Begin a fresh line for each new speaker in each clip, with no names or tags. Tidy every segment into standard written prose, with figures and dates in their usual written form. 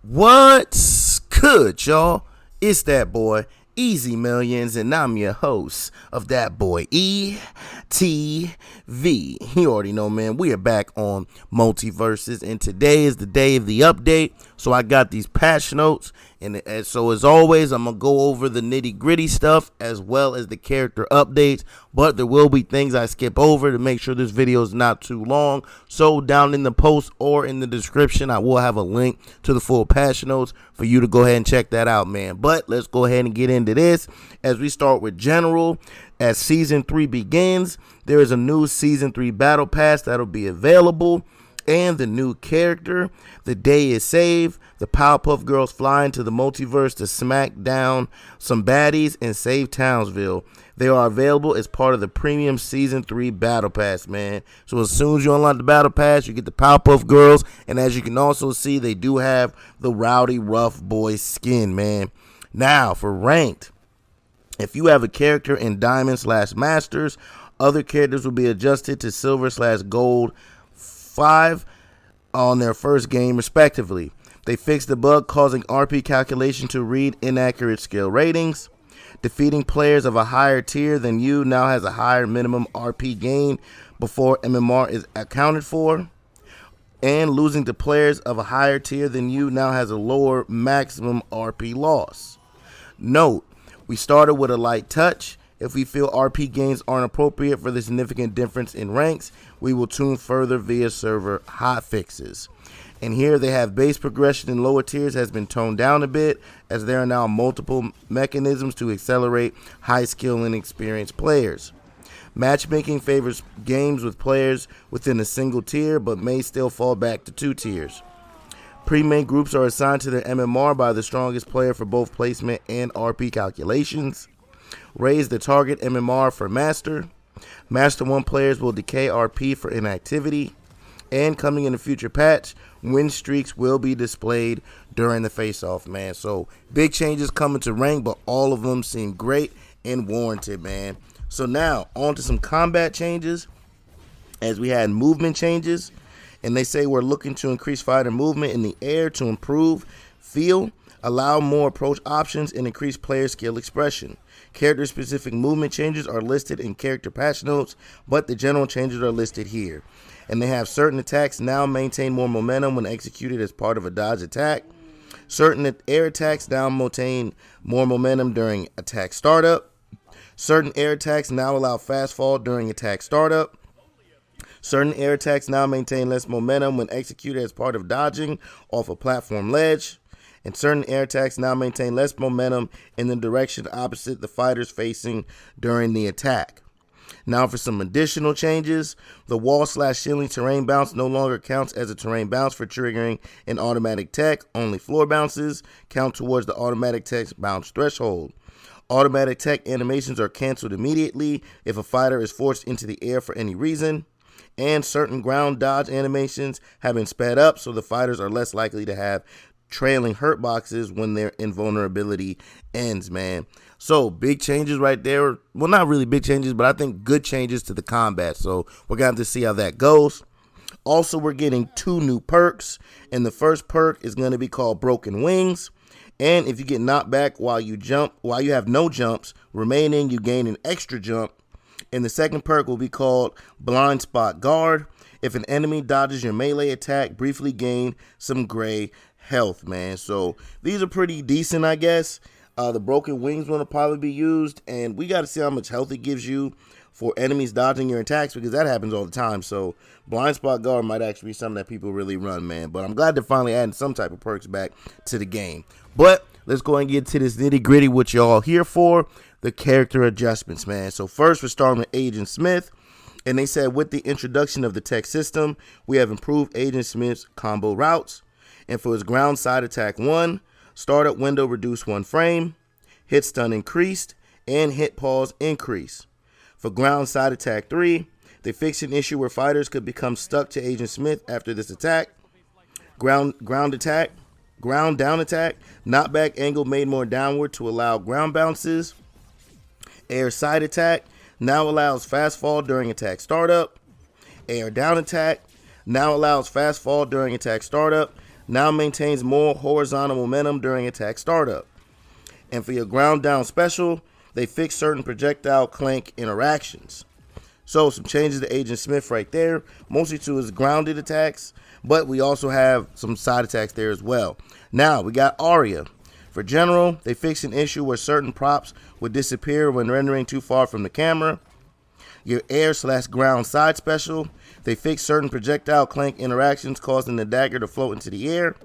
What's good, y'all? It's that boy, Easy Millions, and I'm your host of That Boy ETV. You already know, man, we are back on Multiversus, and today is the day of the update. So I got these patch notes, and so as always, I'm going to go over the nitty-gritty stuff as well as the character updates, but there will be things I skip over to make sure this video is not too long. So down in the post or in the description, I will have a link to the full patch notes for you to go ahead and check that out, man. But let's go ahead and get into this as we start with General. As Season 3 begins, there is a new Season 3 Battle Pass that'll be available, and the new character. The day is saved. The Powerpuff Girls fly into the multiverse to smack down some baddies and save Townsville. They are available as part of the premium Season 3 Battle Pass, man. So as soon as you unlock the Battle Pass, you get the Powerpuff Girls, and as you can also see, they do have the Rowdy Rough Boy skin, man. Now, for ranked, if you have a character in Diamond/Masters, other characters will be adjusted to Silver/Gold 5 on their first game, respectively. They fixed the bug causing RP calculation to read inaccurate skill ratings. Defeating players of a higher tier than you now has a higher minimum RP gain before MMR is accounted for. And losing to players of a higher tier than you now has a lower maximum RP loss. Note, we started with a light touch. If we feel RP gains aren't appropriate for the significant difference in ranks, we will tune further via server hotfixes. And here they have base progression in lower tiers has been toned down a bit, as there are now multiple mechanisms to accelerate high skill and experienced players. Matchmaking favors games with players within a single tier, but may still fall back to 2 tiers. Pre-main groups are assigned to their MMR by the strongest player for both placement and RP calculations. Raise the target MMR for Master. Master 1 players will decay RP for inactivity. And coming in a future patch, win streaks will be displayed during the face-off, man. So big changes coming to rank, but all of them seem great and warranted, man. So now on to some combat changes, as we had movement changes. And they say we're looking to increase fighter movement in the air to improve feel, allow more approach options, and increase player skill expression. Character-specific movement changes are listed in character patch notes, but the general changes are listed here. And they have certain attacks now maintain more momentum when executed as part of a dodge attack. Certain air attacks now maintain more momentum during attack startup. Certain air attacks now allow fast fall during attack startup. Certain air attacks now maintain less momentum when executed as part of dodging off a platform ledge. And certain air attacks now maintain less momentum in the direction opposite the fighters facing during the attack. Now for some additional changes, the wall/ceiling terrain bounce no longer counts as a terrain bounce for triggering an automatic tech. Only floor bounces count towards the automatic tech bounce threshold. Automatic tech animations are canceled immediately if a fighter is forced into the air for any reason. And certain ground dodge animations have been sped up so the fighters are less likely to have trailing hurt boxes when their invulnerability ends, man. So big changes right there. Well, not really big changes, but I think good changes to the combat. So we're going to have to see how that goes. Also, we're getting 2 new perks, and the first perk is going to be called Broken Wings. And if you get knocked back while you have no jumps remaining, you gain an extra jump. And the second perk will be called Blind Spot Guard. If an enemy dodges your melee attack, briefly gain some gray health, man. So these are pretty decent, I guess. The Broken Wings one will probably be used, and we got to see how much health it gives you for enemies dodging your attacks, because that happens all the time. So Blind Spot Guard might actually be something that people really run, man. But I'm glad they're finally adding some type of perks back to the game. But let's go and get to this nitty-gritty, what y'all here for, the character adjustments, man. So first, we're starting with Agent Smith. And they said with the introduction of the tech system, we have improved Agent Smith's combo routes. And for his ground side attack 1, startup window reduced 1 frame, hit stun increased, and hit pause increase. For ground side attack 3, they fixed an issue where fighters could become stuck to Agent Smith after this attack. Ground down attack, knockback angle made more downward to allow ground bounces. Air side attack now allows fast fall during attack startup. Air down attack now allows fast fall during attack startup. now maintains more horizontal momentum during attack startup. And for your ground down special, they fix certain projectile clank interactions. So some changes to Agent Smith right there, mostly to his grounded attacks, but we also have some side attacks there as well. Now we got Arya. For general, they fix an issue where certain props would disappear when rendering too far from the camera. Your air/ground side special, they fix certain projectile clank interactions causing the dagger to float into the air.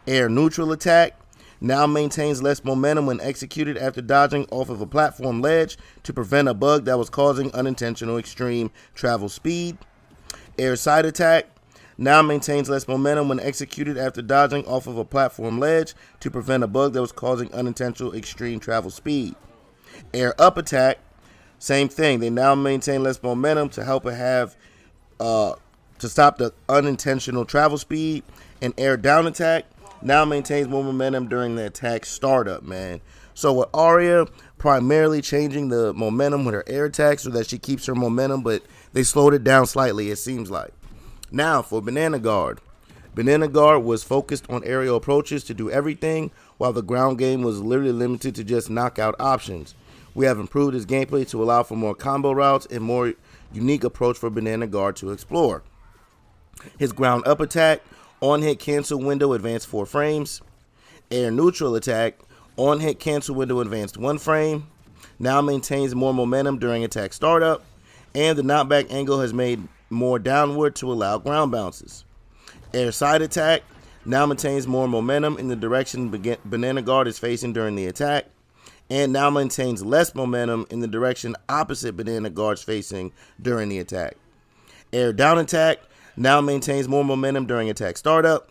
Air neutral attack, now maintains less momentum when executed after dodging off of a platform ledge to prevent a bug that was causing unintentional extreme travel speed. Air side attack, now maintains less momentum when executed after dodging off of a platform ledge to prevent a bug that was causing unintentional extreme travel speed. Air up attack, same thing. They now maintain less momentum to help it have to stop the unintentional travel speed. And air down attack now maintains more momentum during the attack startup, man. So with Arya primarily changing the momentum with her air attack so that she keeps her momentum, but they slowed it down slightly, it seems like. Now for Banana Guard. Banana Guard was focused on aerial approaches to do everything, while the ground game was literally limited to just knockout options. We have improved his gameplay to allow for more combo routes and more unique approach for Banana Guard to explore. His ground up attack, on hit cancel window advanced 4 frames. Air neutral attack, on hit cancel window advanced 1 frame. Now maintains more momentum during attack startup. And the knockback angle has made more downward to allow ground bounces. Air side attack, now maintains more momentum in the direction Banana Guard is facing during the attack. And now maintains less momentum in the direction opposite Banana Guard's facing during the attack. Air down attack, now maintains more momentum during attack startup.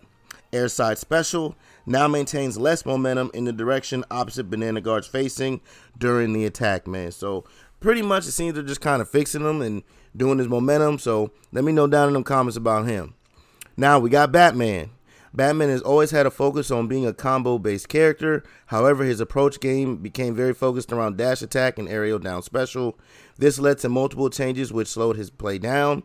Air side special, now maintains less momentum in the direction opposite Banana Guard's facing during the attack, man. So pretty much it seems they're just kind of fixing him and doing his momentum. So let me know down in them comments about him. Now we got Batman. Batman has always had a focus on being a combo-based character. However, his approach game became very focused around dash attack and aerial down special. This led to multiple changes which slowed his play down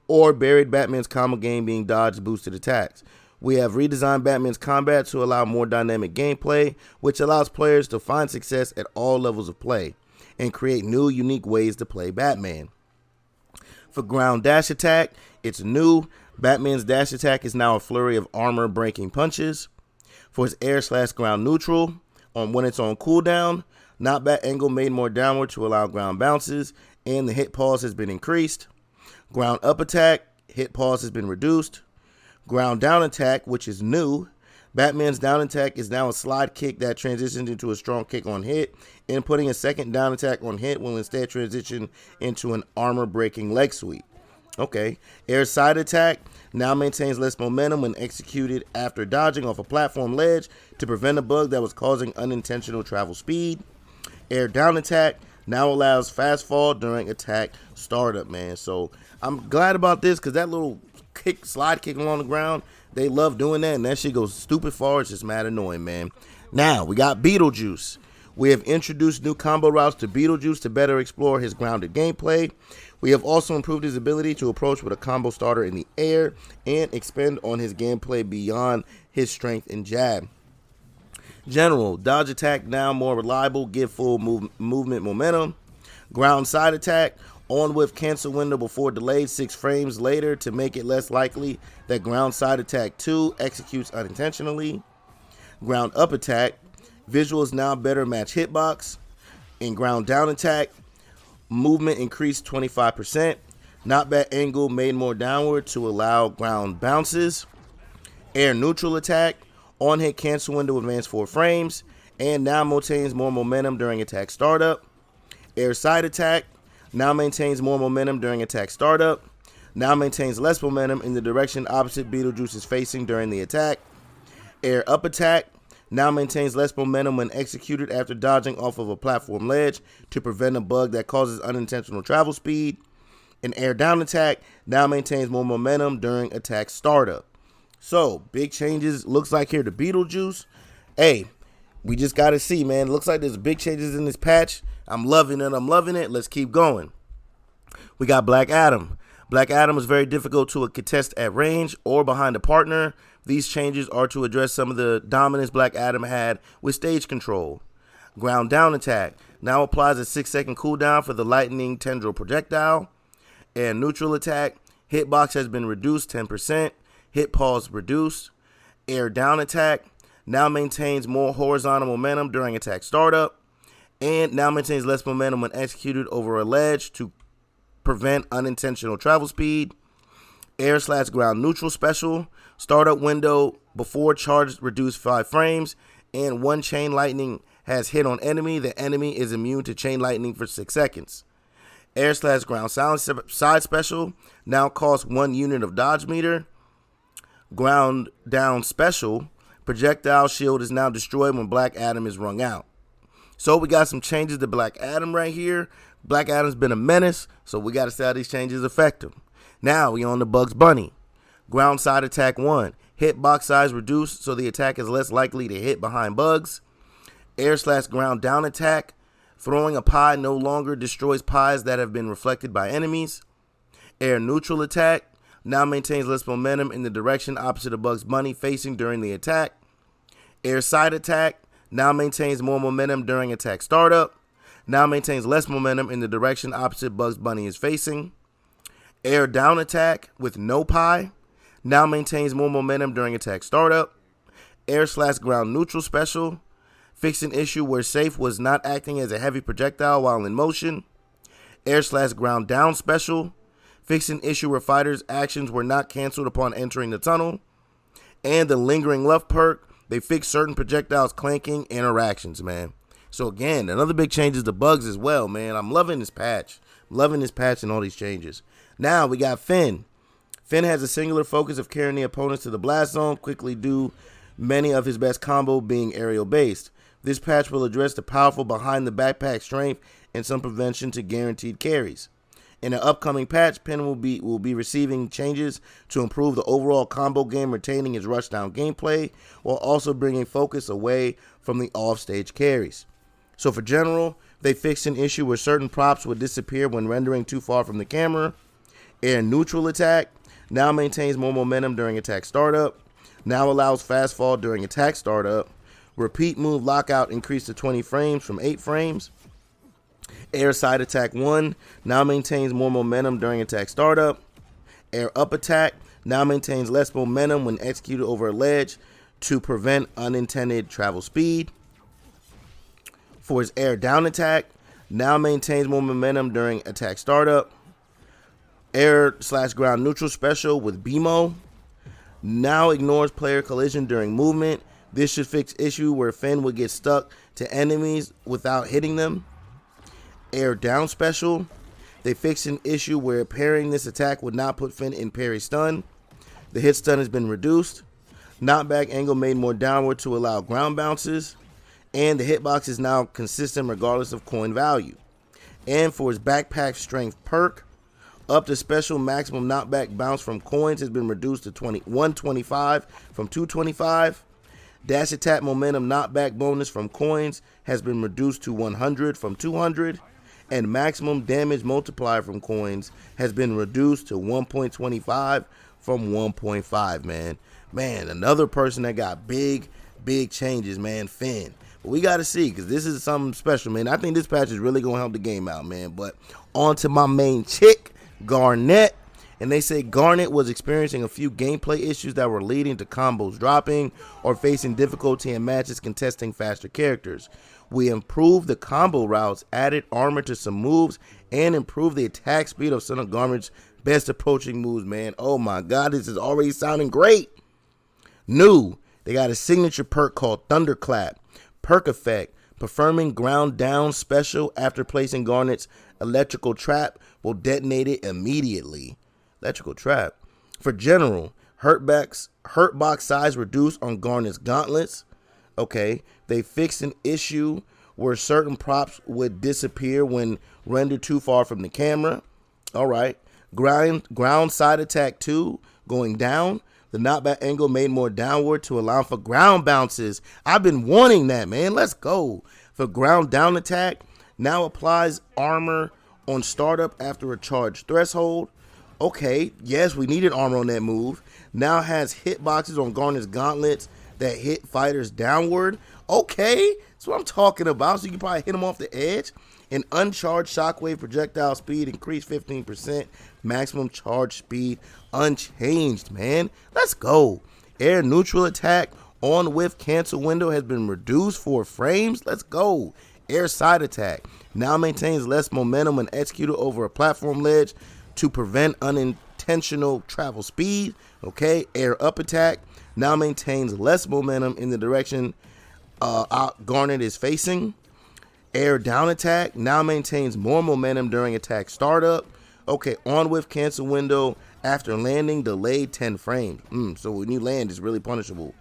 or buried Batman's combo game being dodged boosted attacks. We have redesigned Batman's combat to allow more dynamic gameplay, which allows players to find success at all levels of play and create new, unique ways to play Batman. For ground dash attack, it's new. Batman's dash attack is now a flurry of armor-breaking punches. For his air/ground neutral, when it's on cooldown, knockback angle made more downward to allow ground bounces, and the hit pause has been increased. Ground up attack, hit pause has been reduced. Ground down attack, which is new. Batman's down attack is now a slide kick that transitions into a strong kick on hit, and putting a second down attack on hit will instead transition into an armor-breaking leg sweep. Okay, air side attack now maintains less momentum when executed after dodging off a platform ledge to prevent a bug that was causing unintentional travel speed. Air down attack now allows fast fall during attack startup, man. So I'm glad about this because that little slide kick along the ground, they love doing that, and that shit goes stupid far. It's just mad annoying, man. Now we got Beetlejuice. We have introduced new combo routes to Beetlejuice to better explore his grounded gameplay. We have also improved his ability to approach with a combo starter in the air and expand on his gameplay beyond his strength and jab. General, dodge attack now more reliable, give full movement momentum. Ground side attack, on with cancel window before delayed 6 frames later to make it less likely that ground side attack 2 executes unintentionally. Ground up attack, visuals now better match hitbox. In ground down attack, movement increased 25%. Knockback angle made more downward to allow ground bounces. Air neutral attack, on hit cancel window advanced 4 frames, and now maintains more momentum during attack startup. Air side attack, now maintains more momentum during attack startup. Now maintains less momentum in the direction opposite Beetlejuice is facing during the attack. Air up attack, now maintains less momentum when executed after dodging off of a platform ledge to prevent a bug that causes unintentional travel speed. An air down attack now maintains more momentum during attack startup. So, big changes looks like here to Beetlejuice. Hey, we just got to see, man. Looks like there's big changes in this patch. I'm loving it. Let's keep going. We got Black Adam. Black Adam is very difficult to contest at range or behind a partner. These changes are to address some of the dominance Black Adam had with stage control. Ground down attack now applies a 6-second cooldown for the lightning tendril projectile. Air neutral attack, hitbox has been reduced 10%, hit pause reduced. Air down attack now maintains more horizontal momentum during attack startup, and now maintains less momentum when executed over a ledge to prevent unintentional travel speed. Air/ground neutral special, startup window before charge reduced 5 frames, and 1 chain lightning has hit on enemy. The enemy is immune to chain lightning for 6 seconds. Air/ground side special now costs 1 unit of dodge meter. Ground down special, projectile shield is now destroyed when Black Adam is wrung out. So we got some changes to Black Adam right here. Black Adam's been a menace, so we got to see how these changes affect him. Now we on the Bugs Bunny. Ground side attack 1. Hitbox size reduced, so the attack is less likely to hit behind bugs. Air/ground down attack. Throwing a pie no longer destroys pies that have been reflected by enemies. Air neutral attack now maintains less momentum in the direction opposite of Bugs Bunny facing during the attack. Air side attack now maintains more momentum during attack startup. Now maintains less momentum in the direction opposite Bugs Bunny is facing. Air down attack with no pie now maintains more momentum during attack startup. Air/ground neutral special, fixed an issue where Safe was not acting as a heavy projectile while in motion. Air/ground down special, fixed an issue where fighters' actions were not canceled upon entering the tunnel. And the lingering love perk, they fixed certain projectiles clanking interactions, man. So again, another big change is the bugs as well, man. I'm loving this patch. Loving this patch and all these changes. Now we got Finn. Finn has a singular focus of carrying the opponents to the blast zone, quickly due many of his best combo being aerial based. This patch will address the powerful behind the backpack strength and some prevention to guaranteed carries. In an upcoming patch, Finn will be receiving changes to improve the overall combo game, retaining his rushdown gameplay, while also bringing focus away from the offstage carries. So for general, they fixed an issue where certain props would disappear when rendering too far from the camera. Air neutral attack now maintains more momentum during attack startup. Now allows fast fall during attack startup. Repeat move lockout increased to 20 frames from 8 frames. Air side attack 1 now maintains more momentum during attack startup. Air up attack now maintains less momentum when executed over a ledge to prevent unintended travel speed. For his air down attack, now maintains more momentum during attack startup. Air/ground neutral special with BMO now ignores player collision during movement. This should fix issue where Finn would get stuck to enemies without hitting them. Air down special, they fixed an issue where parrying this attack would not put Finn in parry stun. The hit stun has been reduced. Knockback angle made more downward to allow ground bounces. And the hitbox is now consistent regardless of coin value. And for his backpack strength perk, up to special maximum knockback bounce from coins has been reduced to 125 from 225. Dash attack momentum knockback bonus from coins has been reduced to 100 from 200. And maximum damage multiplier from coins has been reduced to 1.25 from 1.5, man. Man, another person that got big changes, man, Finn. But we got to see, because this is something special, man. I think this patch is really going to help the game out, man. But on to my main chick, Garnet. And they say Garnet was experiencing a few gameplay issues that were leading to combos dropping or facing difficulty in matches contesting faster characters. We improved the combo routes, added armor to some moves, and improved the attack speed of some of Garnet's best approaching moves, man. Oh my God, this is already sounding great. New, they got a signature perk called Thunderclap. Perk effect, performing ground down special after placing Garnet's electrical trap will detonate it immediately. Electrical trap. For general, hurtbox size reduced on Garnet's gauntlets. Okay, they fixed an issue where certain props would disappear when rendered too far from the camera. All right, ground side attack 2 going down. The knockback angle made more downward to allow for ground bounces. I've been wanting that, man. Let's go. For ground down attack, now applies armor on startup after a charge threshold. Okay, yes, we needed armor on that move. now has hitboxes on Garnet's gauntlets that hit fighters downward. Okay, that's what I'm talking about. So you can probably hit them off the edge. An uncharged shockwave projectile speed increased 15%. Maximum charge speed unchanged, man. Let's go. Air neutral attack on whiff cancel window has been reduced 4 frames. Let's go. Air side attack now maintains less momentum when executed over a platform ledge to prevent unintentional travel speed. Okay. Air up attack now maintains less momentum in the direction Garnet is facing. Air down attack now maintains more momentum during attack startup. Okay, on whiff cancel window after landing delayed 10 frames. So when you land, it's really punishable.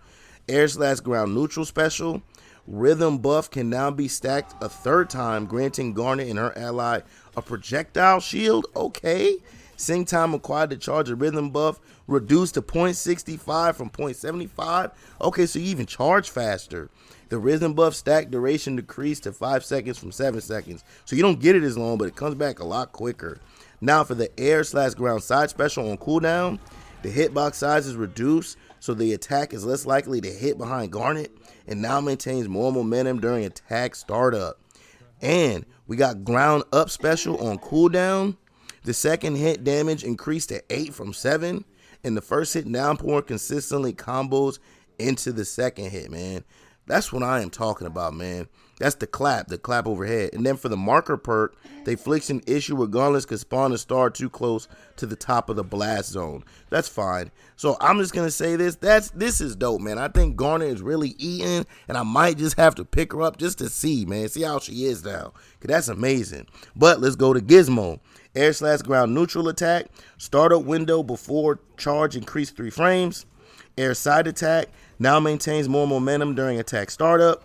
Air / ground neutral special. Rhythm buff can now be stacked a 3rd time, granting Garnet and her ally a projectile shield. Okay. Sync time required to charge a rhythm buff reduced to 0.65 from 0.75. Okay, so you even charge faster. The rhythm buff stack duration decreased to 5 seconds from 7 seconds. So you don't get it as long, but it comes back a lot quicker. Now for the air / ground side special on cooldown, the hitbox size is reduced, so the attack is less likely to hit behind Garnet and now maintains more momentum during attack startup. And we got ground up special on cooldown. The second hit damage increased to 8 from 7, and the first hit downpour consistently combos into the second hit, man. That's what I am talking about, man. That's the clap overhead. And then for the marker perk, the affliction issue regardless could spawn a star too close to the top of the blast zone. That's fine. So I'm just going to say this. This is dope, man. I think Garnet is really eating, and I might just have to pick her up just to see, man. See how she is now. Because that's amazing. But let's go to Gizmo. Air / ground neutral attack. Startup window before charge increased 3 frames. Air side attack now maintains more momentum during attack startup.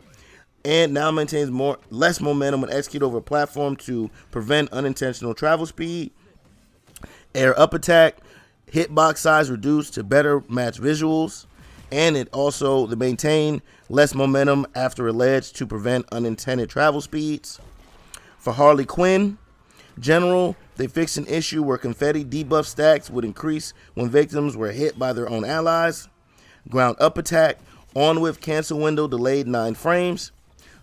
And now maintains less momentum when executed over a platform to prevent unintentional travel speed. Air up attack, hitbox size reduced to better match visuals. And it also to maintain less momentum after a ledge to prevent unintended travel speeds. For Harley Quinn, General, they fixed an issue where confetti debuff stacks would increase when victims were hit by their own allies. Ground up attack, on whiff cancel window delayed 9 frames.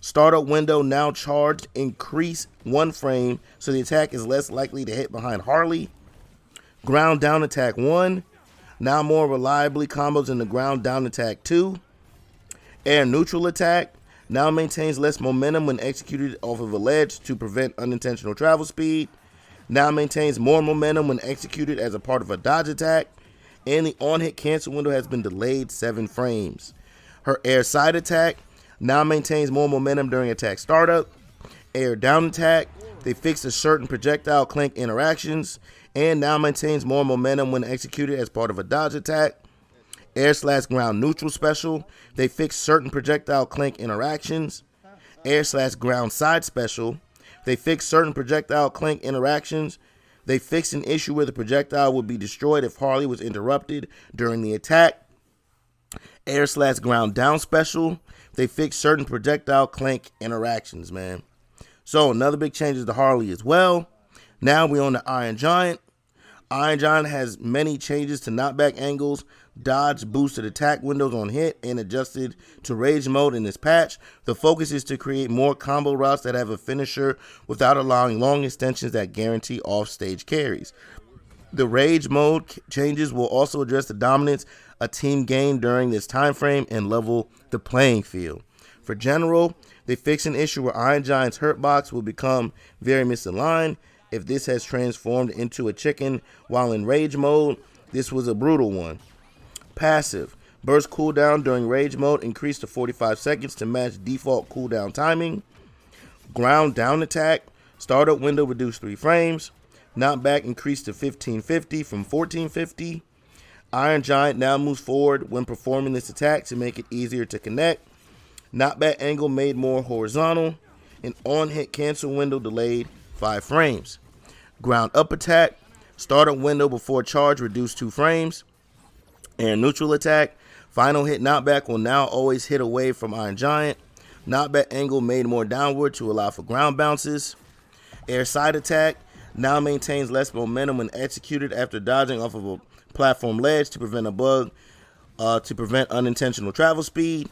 Startup window now charged, increase 1 frame, so the attack is less likely to hit behind Harley. Ground down attack 1, now more reliably combos in the ground down attack 2. Air neutral attack, now maintains less momentum when executed off of a ledge to prevent unintentional travel speed. Now maintains more momentum when executed as a part of a dodge attack. And the on-hit cancel window has been delayed 7 frames. Her air side attack now maintains more momentum during attack startup. Air down attack, they fixed a certain projectile clink interactions and now maintains more momentum when executed as part of a dodge attack. Air / ground neutral special, they fixed certain projectile clink interactions. Air / ground side special, they fixed certain projectile clink interactions. They fixed an issue where the projectile would be destroyed if Harley was interrupted during the attack. Air / ground down special, they fixed certain projectile clank interactions, man. So another big change is to Harley as well. Now we on the Iron Giant. Iron Giant has many changes to knockback angles, dodge, boosted attack windows on hit, and adjusted to rage mode in this patch. The focus is to create more combo routes that have a finisher without allowing long extensions that guarantee off-stage carries. The rage mode changes will also address the dominance a team gained during this time frame and level the playing field. For General, they fix an issue where Iron Giant's hurt box will become very misaligned. If this has transformed into a chicken while in rage mode, this was a brutal one. Passive. Burst cooldown during rage mode increased to 45 seconds to match default cooldown timing. Ground down attack. Startup window reduced 3 frames. Knockback increased to 1550 from 1450. Iron Giant now moves forward when performing this attack to make it easier to connect. Knockback angle made more horizontal. An on-hit cancel window delayed 5 frames. Ground up attack. Startup window before charge reduced 2 frames. Air neutral attack. Final hit knockback will now always hit away from Iron Giant. Knockback angle made more downward to allow for ground bounces. Air side attack now maintains less momentum when executed after dodging off of a platform ledge to prevent a bug, to prevent unintentional travel speed.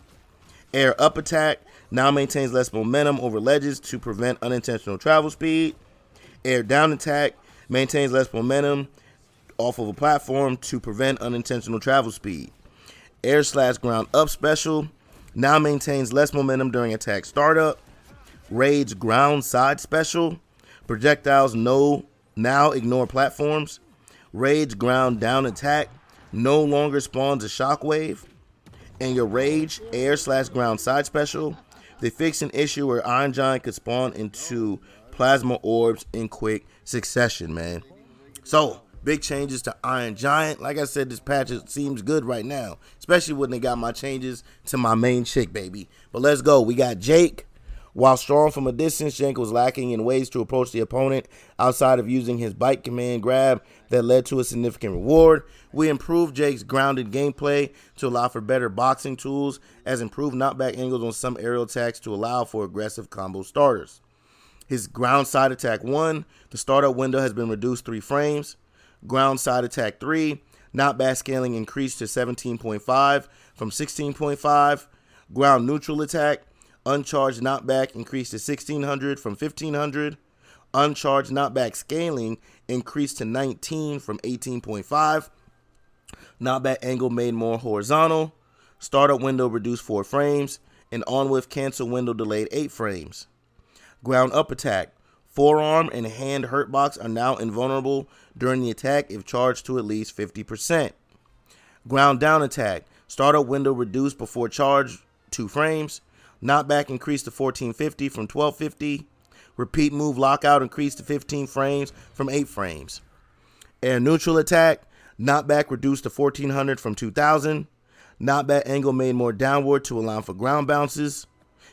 Air up attack now maintains less momentum over ledges to prevent unintentional travel speed. Air down attack maintains less momentum off of a platform to prevent unintentional travel speed. Air/ground up special now maintains less momentum during attack startup. Rage ground side special. Projectiles now ignore platforms. Rage ground down attack no longer spawns a shockwave. And your Rage air/ground side special, they fixed an issue where Iron Giant could spawn into plasma orbs in quick succession, man. So, big changes to Iron Giant. Like I said, this patch seems good right now, especially when they got my changes to my main chick, baby. But let's go. We got Jake. While strong from a distance, Jake was lacking in ways to approach the opponent outside of using his bite command grab that led to a significant reward. We improved Jake's grounded gameplay to allow for better boxing tools, as improved knockback angles on some aerial attacks to allow for aggressive combo starters. His ground side attack 1, the startup window has been reduced 3 frames. Ground side attack 3, knockback scaling increased to 17.5 from 16.5. Ground neutral attack, uncharged knockback increased to 1600 from 1500. Uncharged knockback scaling increased to 19 from 18.5. Knockback angle made more horizontal. Startup window reduced 4 frames. And on with cancel window delayed 8 frames. Ground up attack. Forearm and hand hurtbox are now invulnerable during the attack if charged to at least 50%. Ground down attack. Startup window reduced before charge 2 frames. Knockback increased to 1450 from 1250. Repeat move lockout increased to 15 frames from 8 frames. Air neutral attack. Knockback reduced to 1400 from 2000. Knockback angle made more downward to allow for ground bounces.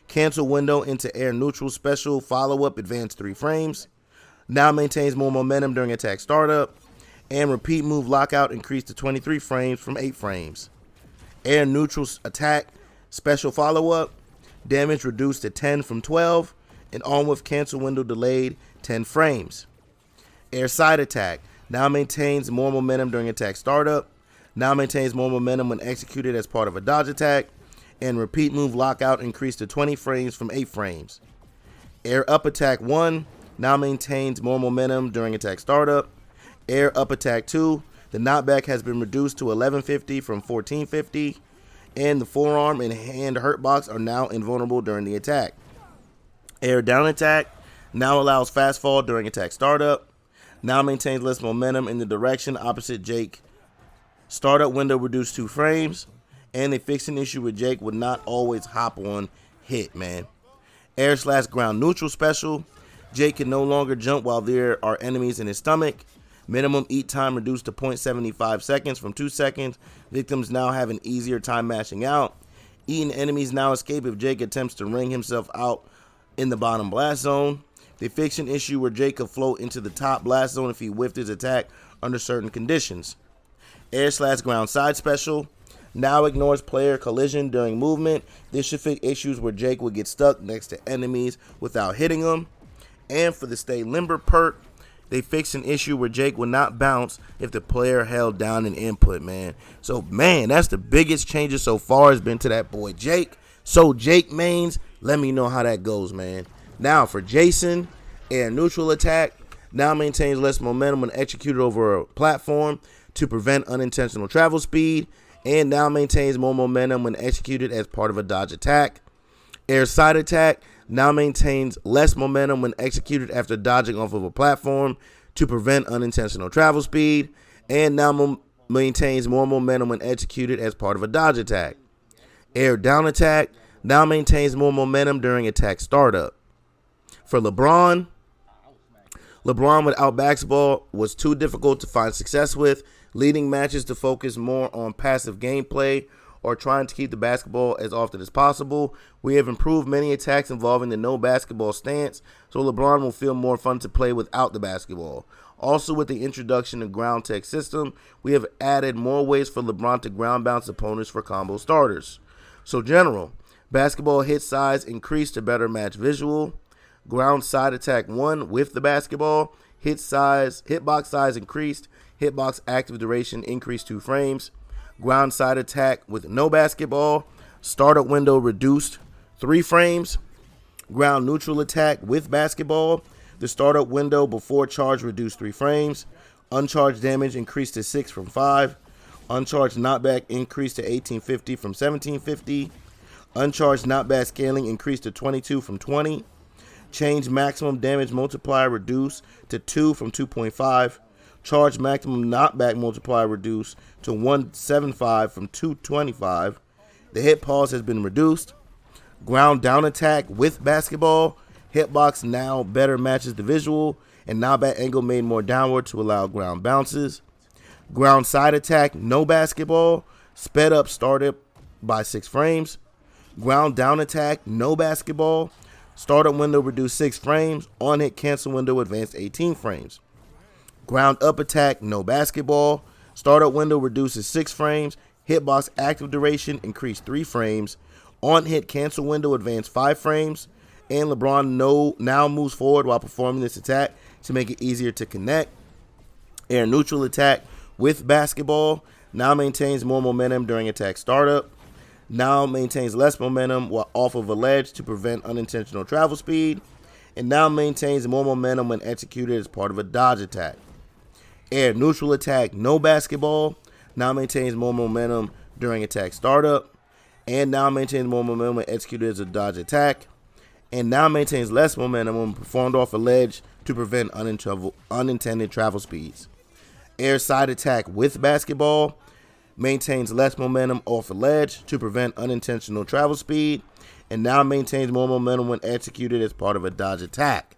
Cancel window into air neutral special follow-up advanced 3 frames. Now maintains more momentum during attack startup. And repeat move lockout increased to 23 frames from 8 frames. Air neutral attack special follow-up. Damage reduced to 10 from 12. And on with cancel window delayed 10 frames. Air side attack now maintains more momentum during attack startup. Now maintains more momentum when executed as part of a dodge attack. And repeat move lockout increased to 20 frames from 8 frames. Air up attack 1 now maintains more momentum during attack startup. Air up attack 2, the knockback has been reduced to 1150 from 1450. And the forearm and hand hurtbox are now invulnerable during the attack. Air down attack now allows fast fall during attack startup. Now maintains less momentum in the direction opposite Jake. Startup window reduced 2 frames. And they fixed an issue where Jake would not always hop on hit, man. Air/ground neutral special. Jake can no longer jump while there are enemies in his stomach. Minimum eat time reduced to 0.75 seconds from 2 seconds. Victims now have an easier time mashing out. Eating enemies now escape if Jake attempts to ring himself out in the bottom blast zone. They fixed an issue where Jake could float into the top blast zone if he whiffed his attack under certain conditions. Air/ground side special. Now ignores player collision during movement. This should fix issues where Jake would get stuck next to enemies without hitting them. And for the Stay Limber perk, they fixed an issue where Jake would not bounce if the player held down an input, man. So, man, that's the biggest changes so far has been to that boy Jake. So, Jake mains, let me know how that goes, man. Now, for Jason, air neutral attack now maintains less momentum when executed over a platform to prevent unintentional travel speed. And now maintains more momentum when executed as part of a dodge attack. Air side attack now maintains less momentum when executed after dodging off of a platform to prevent unintentional travel speed. And now maintains more momentum when executed as part of a dodge attack. Air down attack now maintains more momentum during attack startup. For Lebron without basketball was too difficult to find success with, leading matches to focus more on passive gameplay or trying to keep the basketball as often as possible. We have improved many attacks involving the no basketball stance, so LeBron will feel more fun to play without the basketball. Also, with the introduction of ground tech system, we have added more ways for LeBron to ground bounce opponents for combo starters. So general, basketball hit size increased to better match visual. Ground side attack 1 with the basketball. Hitbox size increased. Hitbox active duration increased 2 frames. Ground side attack with no basketball. Startup window reduced 3 frames. Ground neutral attack with basketball. The startup window before charge reduced 3 frames. Uncharged damage increased to 6 from 5. Uncharged knockback increased to 1850 from 1750. Uncharged knockback scaling increased to 22 from 20. Change maximum damage multiplier reduced to 2 from 2.5. Charge maximum knockback multiplier reduced to 175 from 225. The hit pause has been reduced. Ground down attack with basketball. Hitbox now better matches the visual, and knockback angle made more downward to allow ground bounces. Ground side attack, no basketball. Sped up started by 6 frames. Ground down attack, no basketball. Startup window reduced 6 frames. On hit cancel window advanced 18 frames. Ground up attack, no basketball. Startup window reduces 6 frames. Hitbox active duration increased 3 frames. On hit cancel window advanced 5 frames. And Lebron now moves forward while performing this attack to make it easier to connect. Air neutral attack with basketball now maintains more momentum during attack startup. Now maintains less momentum while off of a ledge to prevent unintentional travel speed. And now maintains more momentum when executed as part of a dodge attack. Air neutral attack, no basketball, now maintains more momentum during attack startup. And now maintains more momentum when executed as a dodge attack. And now maintains less momentum when performed off a ledge to prevent unintended travel speeds. Air side attack with basketball maintains less momentum off a ledge to prevent unintentional travel speed, and now maintains more momentum when executed as part of a dodge attack.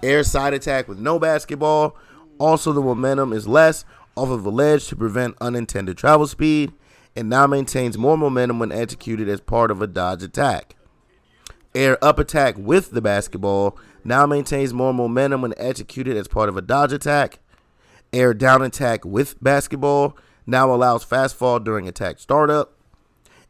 Air side attack with no basketball, also the momentum is less off of a ledge to prevent unintended travel speed, and now maintains more momentum when executed as part of a dodge attack. Air up attack with the basketball now maintains more momentum when executed as part of a dodge attack. Air down attack with basketball now allows fast fall during attack startup.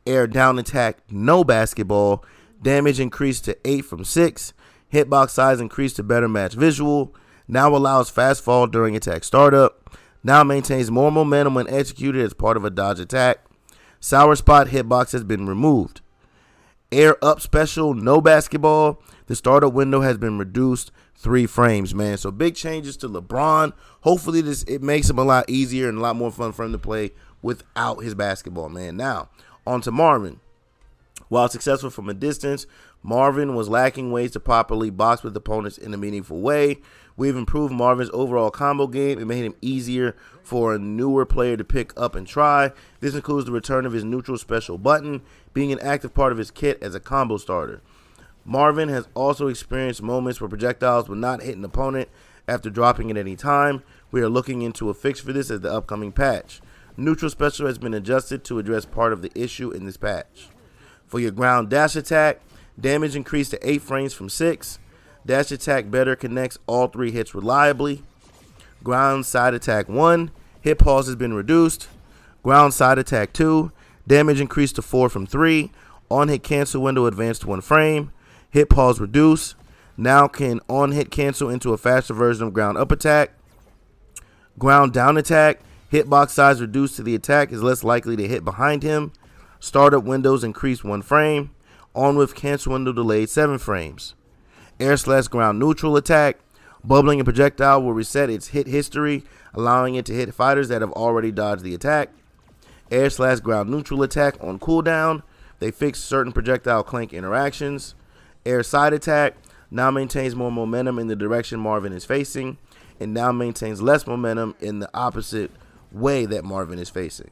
Air down attack, no basketball. Damage increased to 8 from 6. Hitbox size increased to better match visual. Now allows fast fall during attack startup. Now maintains more momentum when executed as part of a dodge attack. Sour spot hitbox has been removed. Air up special, no basketball. The startup window has been reduced 3 frames, man. So big changes to LeBron. Hopefully it makes him a lot easier and a lot more fun for him to play without his basketball, man. Now, on to Marvin. While successful from a distance, Marvin was lacking ways to properly box with opponents in a meaningful way. We've improved Marvin's overall combo game and made him easier for a newer player to pick up and try. This includes the return of his neutral special button, being an active part of his kit as a combo starter. Marvin has also experienced moments where projectiles will not hit an opponent after dropping at any time. We are looking into a fix for this as the upcoming patch. Neutral special has been adjusted to address part of the issue in this patch. For your ground dash attack, damage increased to 8 frames from 6. Dash attack better connects all 3 hits reliably. Ground side attack 1, hit pause has been reduced. Ground side attack 2, damage increased to 4 from 3. On hit cancel window advanced 1 frame. Hit pause reduced. Now can on hit cancel into a faster version of ground up attack. Ground down attack, hitbox size reduced to the attack is less likely to hit behind him. Startup windows increased 1 frame. On with cancel window delayed 7 frames. Air/ground neutral attack. Bubbling a projectile will reset its hit history, allowing it to hit fighters that have already dodged the attack. Air/ground neutral attack on cooldown. They fix certain projectile clank interactions. Air side attack now maintains more momentum in the direction Marvin is facing, and now maintains less momentum in the opposite way that Marvin is facing.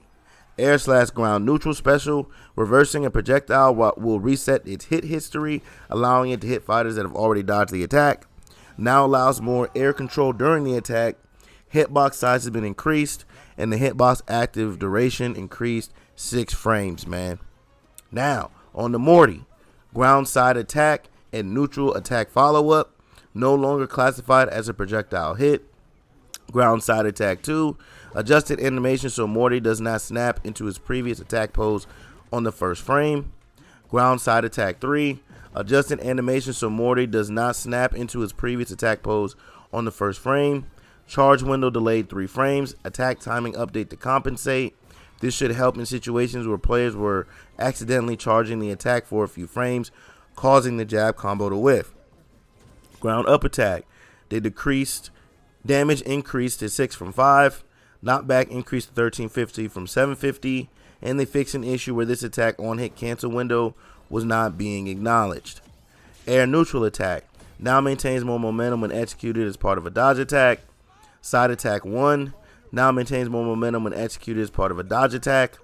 Air/ground neutral special, reversing a projectile will reset its hit history, allowing it to hit fighters that have already dodged the attack. Now allows more air control during the attack. Hitbox size has been increased, and the hitbox active duration increased 6 frames, man. Now, on to Morty. Ground side attack and neutral attack follow-up, no longer classified as a projectile hit. Ground side attack 2, adjusted animation so Morty does not snap into his previous attack pose on the first frame. Ground side attack 3, adjusted animation so Morty does not snap into his previous attack pose on the first frame. Charge window delayed 3 frames. Attack timing update to compensate. This should help in situations where players were accidentally charging the attack for a few frames, causing the jab combo to whiff. Ground up attack. They decreased damage increased to 6 from 5. Knockback increased to 1350 from 750. And they fixed an issue where this attack on hit cancel window was not being acknowledged. Air neutral attack. Now maintains more momentum when executed as part of a dodge attack. Side attack 1. Now maintains more momentum when executed as part of a dodge attack.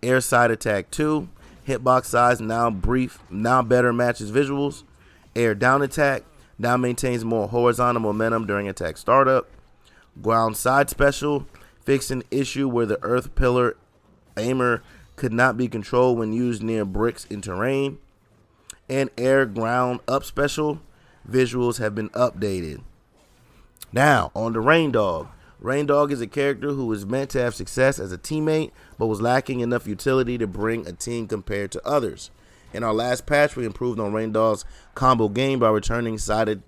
Air side attack 2. Hitbox size now better matches visuals. Air down attack. Now maintains more horizontal momentum during attack startup. Ground side special. Fixed an issue where the earth pillar aimer could not be controlled when used near bricks in terrain. And air ground up special. Visuals have been updated. Now, on to Reindog. Reindog is a character who was meant to have success as a teammate, but was lacking enough utility to bring a team compared to others. In our last patch, we improved on Reindog's combo game by returning side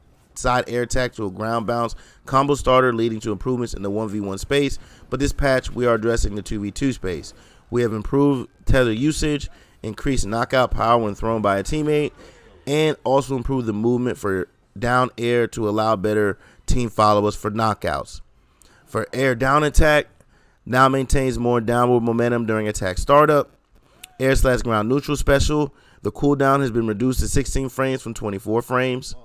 air attack to a ground bounce combo starter, leading to improvements in the 1v1 space. But this patch, we are addressing the 2v2 space. We have improved tether usage, increased knockout power when thrown by a teammate, and also improved the movement for down air to allow better team followers for knockouts. For air down attack, now maintains more downward momentum during attack startup. Air/ground neutral special, the cooldown has been reduced to 16 frames from 24 frames.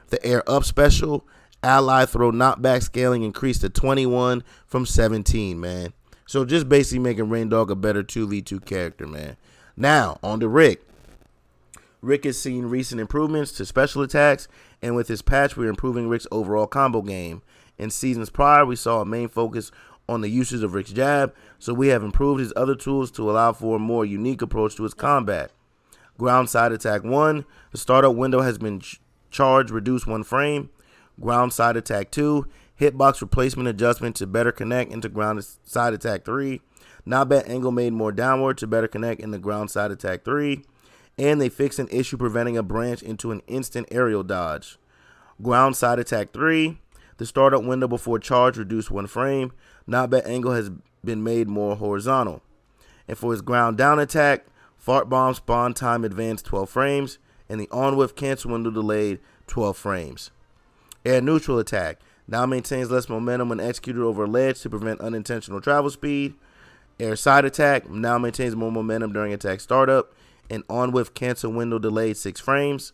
The air up special, ally throw knockback scaling increased to 21 from 17, man. So just basically making Reindog a better 2v2 character, man. Now, on to Rick. Rick has seen recent improvements to special attacks, and with his patch, we're improving Rick's overall combo game. In seasons prior, we saw a main focus on the usage of Rick's jab, so we have improved his other tools to allow for a more unique approach to his combat. Ground side attack 1, the startup window has been charged, reduced 1 frame. Ground side attack 2, hitbox replacement adjustment to better connect into ground side attack 3. Knockback angle made more downward to better connect in the ground side attack 3. And they fixed an issue preventing a branch into an instant aerial dodge. Ground side attack 3, the startup window before charge reduced 1 frame. Knockback angle has been made more horizontal. And for his ground down attack, fart bomb spawn time advanced 12 frames, and the on whiff cancel window delayed 12 frames. Air neutral attack now maintains less momentum when executed over a ledge to prevent unintentional travel speed. Air side attack now maintains more momentum during attack startup, and on whiff cancel window delayed 6 frames.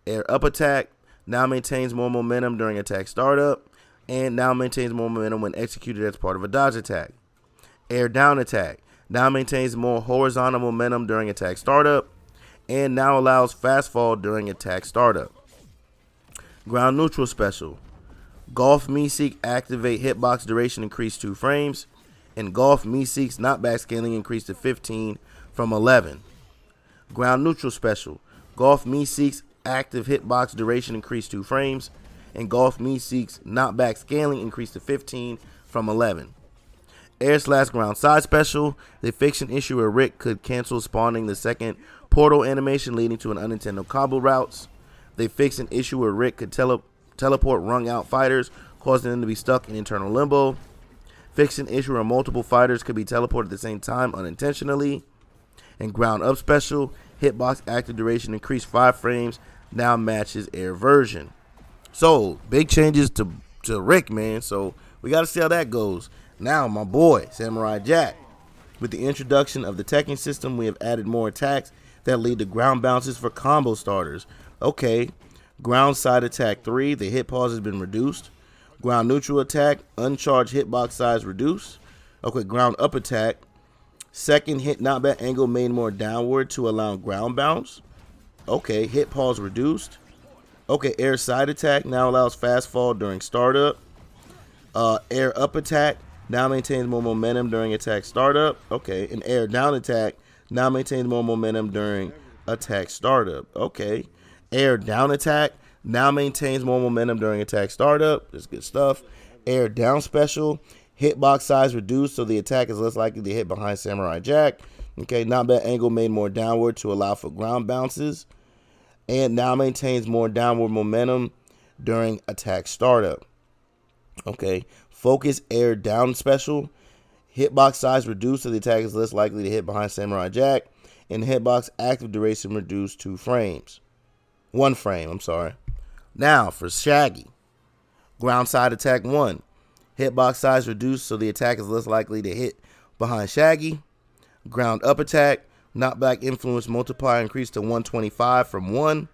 Air up attack now maintains more momentum during attack startup, and now maintains more momentum when executed as part of a dodge attack. Air down attack now maintains more horizontal momentum during attack startup, and now allows fast fall during attack startup. Ground neutral special. Golf Meeseek activate hitbox duration increased 2 frames, and Golf Meeseek's knockback scaling increased to 15 from 11. Ground neutral special. Golf Meeseek's active hitbox duration increased 2 frames, and Golf Meeseek's knockback scaling increased to 15 from 11. Air/ground side special. They fixed an issue where Rick could cancel spawning the second portal animation, leading to an unintended combo routes. They fixed an issue where Rick could teleport wrung out fighters, causing them to be stuck in internal limbo. Fixed an issue where multiple fighters could be teleported at the same time unintentionally. And ground up special, hitbox active duration increased 5 frames, now matches air version. So big changes to Rick, man. So we got to see how that goes. Now, my boy, Samurai Jack. With the introduction of the Tekken system, we have added more attacks that lead to ground bounces for combo starters. Okay, ground side attack 3, the hit pause has been reduced. Ground neutral attack, uncharged hitbox size reduced. Okay, ground up attack, second hit knockback angle made more downward to allow ground bounce. Okay, hit pause reduced. Okay, air side attack now allows fast fall during startup. Air up attack now maintains more momentum during attack startup. Okay, and air down attack now maintains more momentum during attack startup. Okay, air down attack now maintains more momentum during attack startup. That's good stuff. Air down special, hitbox size reduced so the attack is less likely to hit behind Samurai Jack. Okay, knockback angle made more downward to allow for ground bounces, and now maintains more downward momentum during attack startup. Okay. Focus air down special. Hitbox size reduced so the attack is less likely to hit behind Samurai Jack. And hitbox active duration reduced 2 frames. 1 frame, I'm sorry. Now for Shaggy. Ground side attack 1. Hitbox size reduced so the attack is less likely to hit behind Shaggy. Ground up attack. Knockback influence multiplier increased to 125 from 1.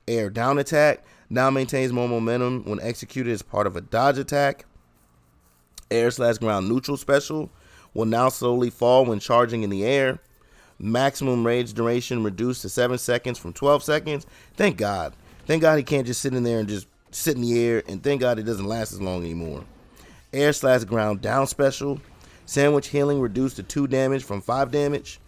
Air down attack. Now maintains more momentum when executed as part of a dodge attack. Air/ground neutral special will now slowly fall when charging in the air. Maximum rage duration reduced to 7 seconds from 12 seconds. Thank God. Thank God he can't just sit in there and just sit in the air. And thank God it doesn't last as long anymore. Air/ground down special. Sandwich healing reduced to 2 damage from 5 damage.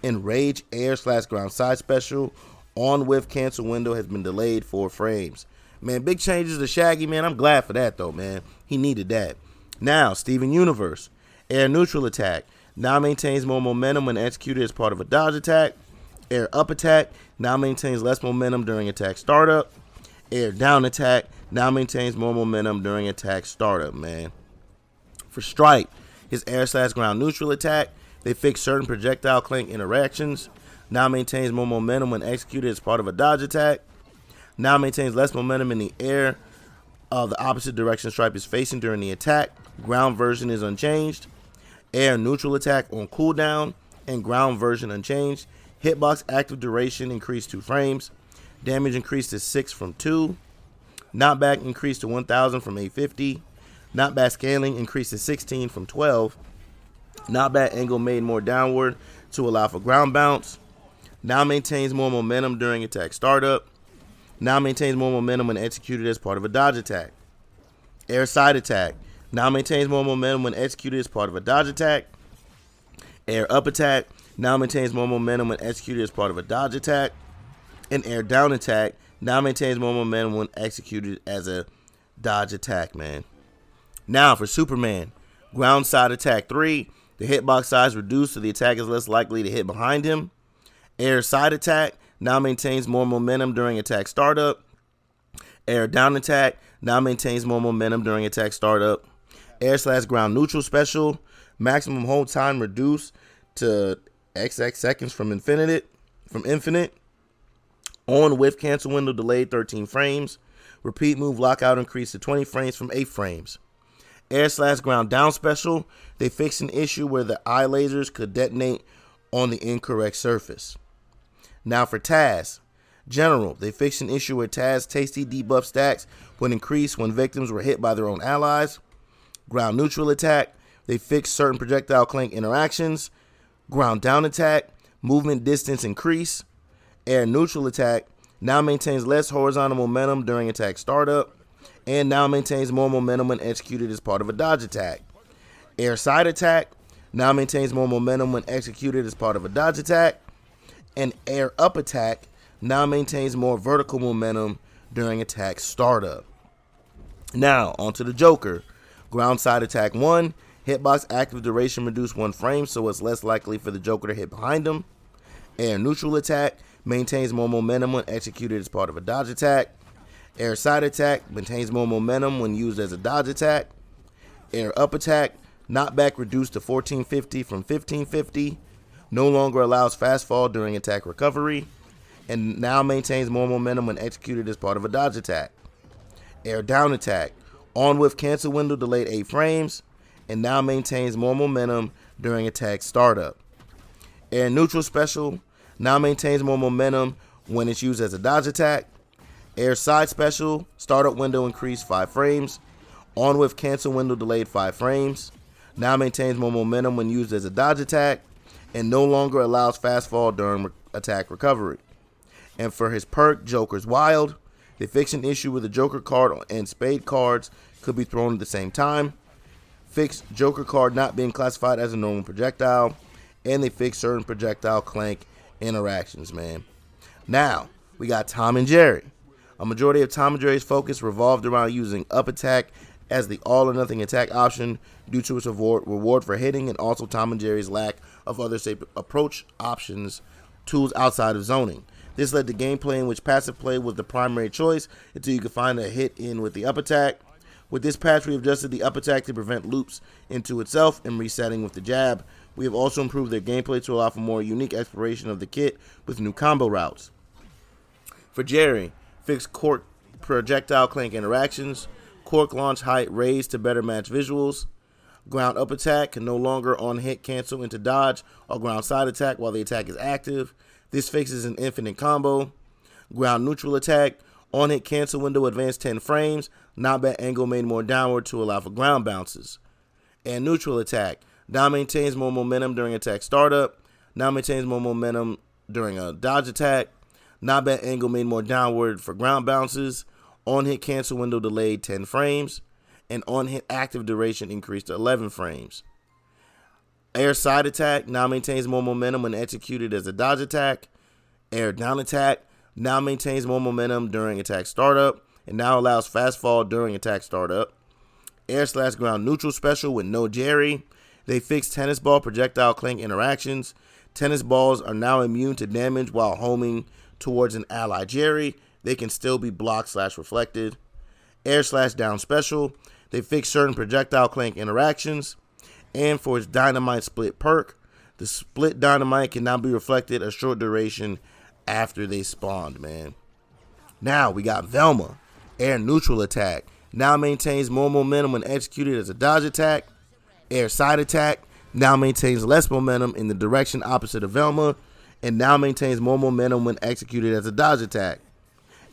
And rage air/ground side special. On whiff cancel window has been delayed 4 frames. Man, big changes to Shaggy, man. I'm glad for that, though, man. He needed that. Now, Steven Universe. Air neutral attack. Now maintains more momentum when executed as part of a dodge attack. Air up attack. Now maintains less momentum during attack startup. Air down attack. Now maintains more momentum during attack startup, man. For Stripe, his air/ground neutral attack. They fix certain projectile clank interactions. Now maintains more momentum when executed as part of a dodge attack. Now maintains less momentum in the air of the opposite direction Stripe is facing during the attack. Ground version is unchanged. Air neutral attack on cooldown and ground version unchanged. Hitbox active duration increased 2 frames. Damage increased to 6 from 2. Knockback increased to 1,000 from 850. Knockback scaling increased to 16 from 12. Knockback angle made more downward to allow for ground bounce. Now maintains more momentum during attack startup. Now maintains more momentum when executed as part of a dodge attack. Air side attack. Now maintains more momentum when executed as part of a dodge attack. Air up attack. Now maintains more momentum when executed as part of a dodge attack. And air down attack. Now maintains more momentum when executed as a dodge attack, man. Now for Superman. Ground side attack 3. The hitbox size reduced so the attack is less likely to hit behind him. Air side attack. Now maintains more momentum during attack startup. Air down attack. Now maintains more momentum during attack startup. Air/ground neutral special. Maximum hold time reduced to XX seconds from infinite. On whiff cancel window delayed 13 frames. Repeat move lockout increased to 20 frames from 8 frames. Air/ground down special. They fixed an issue where the eye lasers could detonate on the incorrect surface. Now for Taz. General. They fixed an issue where Taz tasty debuff stacks would increase when victims were hit by their own allies. Ground neutral attack. They fixed certain projectile clank interactions. Ground down attack. Movement distance increase. Air neutral attack. Now maintains less horizontal momentum during attack startup. And now maintains more momentum when executed as part of a dodge attack. Air side attack. Now maintains more momentum when executed as part of a dodge attack. And air up attack now maintains more vertical momentum during attack startup. Now, onto the Joker. Ground side attack 1. Hitbox active duration reduced 1 frame, so it's less likely for the Joker to hit behind him. Air neutral attack maintains more momentum when executed as part of a dodge attack. Air side attack maintains more momentum when used as a dodge attack. Air up attack, knockback reduced to 1450 from 1550. No longer allows fast fall during attack recovery. And now maintains more momentum when executed as part of a dodge attack. Air down attack, on whiff cancel window delayed 8 frames. And now maintains more momentum during attack startup. Air neutral special, now maintains more momentum when it's used as a dodge attack. Air side special, startup window increased 5 frames. On whiff cancel window delayed 5 frames. Now maintains more momentum when used as a dodge attack. And no longer allows fast fall during attack recovery. And for his perk, Joker's Wild, they fixed an issue where the Joker card and Spade cards could be thrown at the same time. Fixed Joker card not being classified as a normal projectile. And they fixed certain projectile clank interactions, man. Now, we got Tom and Jerry. A majority of Tom and Jerry's focus revolved around using up attack as the all or nothing attack option due to its reward for hitting, and also Tom and Jerry's lack of other safe approach options tools outside of zoning. This led to gameplay in which passive play was the primary choice until you could find a hit in with the up attack. With this patch, we have adjusted the up attack to prevent loops into itself and resetting with the jab. We have also improved their gameplay to allow for more unique exploration of the kit with new combo routes. For Jerry, fixed cork projectile clank interactions, cork launch height raised to better match visuals, ground up attack can no longer on hit cancel into dodge or ground side attack while the attack is active. This fixes an infinite combo. Ground neutral attack, on hit cancel window advanced 10 frames, knockback angle made more downward to allow for ground bounces. And neutral attack, now maintains more momentum during attack startup, now maintains more momentum during a dodge attack, knockback angle made more downward for ground bounces, on hit cancel window delayed 10 frames, and on hit active duration increased to 11 frames. Air side attack now maintains more momentum when executed as a dodge attack. Air down attack now maintains more momentum during attack startup and now allows fast fall during attack startup. Air / ground neutral special with no Jerry. They fixed tennis ball projectile clank interactions. Tennis balls are now immune to damage while homing towards an ally Jerry. They can still be blocked / reflected. Air / down special. They fixed certain projectile clank interactions. And for its dynamite split perk, the split dynamite can now be reflected a short duration after they spawned, man. Now we got Velma. Air neutral attack now maintains more momentum when executed as a dodge attack. Air side attack now maintains less momentum in the direction opposite of Velma and now maintains more momentum when executed as a dodge attack.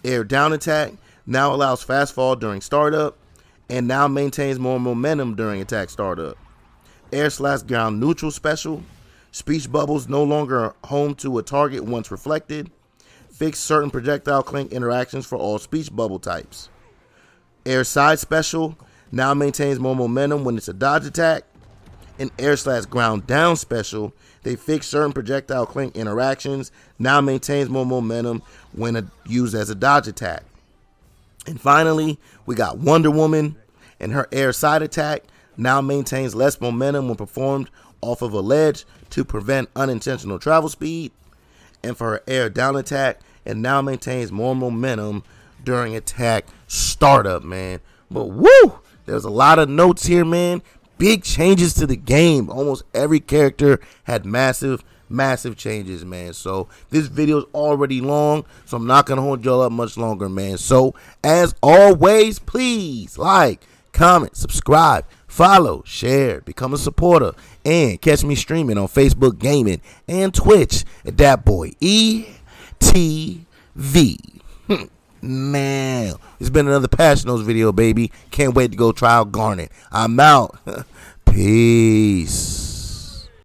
Air down attack now allows fast fall during startup and now maintains more momentum during attack startup. Air / ground neutral special. Speech bubbles no longer home to a target once reflected. Fix certain projectile clank interactions for all speech bubble types. Air side special now maintains more momentum when it's a dodge attack. And air / ground down special, they fix certain projectile clank interactions, now maintains more momentum when used as a dodge attack. And finally, we got Wonder Woman, and her air side attack now maintains less momentum when performed off of a ledge to prevent unintentional travel speed. And for her air down attack, it now maintains more momentum during attack startup, man. But woo, there's a lot of notes here, man. Big changes to the game. Almost every character had massive changes, man. So this video is already long, so I'm not gonna hold y'all up much longer, man. So as always, please like, comment, subscribe, follow, share, become a supporter, and catch me streaming on Facebook Gaming and Twitch at that boy ETV. Man, it's been another Passion Notes video, baby. Can't wait to go try out Garnet. I'm out. Peace.